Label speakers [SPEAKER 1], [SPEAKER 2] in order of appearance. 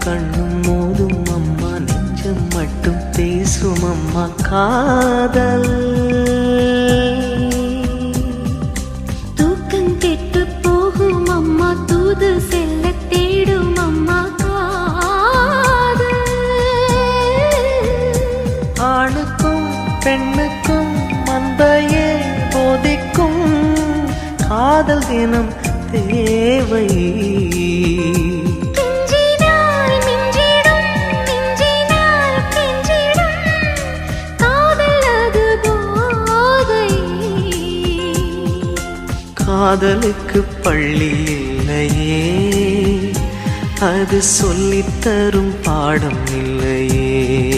[SPEAKER 1] கண்ணும் மோதும் அம்மா, நெஞ்சம் மட்டும் பேசும் அம்மா காதல்.
[SPEAKER 2] தூக்கம் கெட்டு போகும் அம்மா, தூது செல்ல தேடும் அம்மா காதல்.
[SPEAKER 1] ஆணுக்கும் பெண்ணுக்கும் மந்தையே போதிக்கும் காதல் தினம் தேவை. காதலுக்கு பள்ளி இல்லையே, அது சொல்லித்தரும் பாடம் இல்லையே.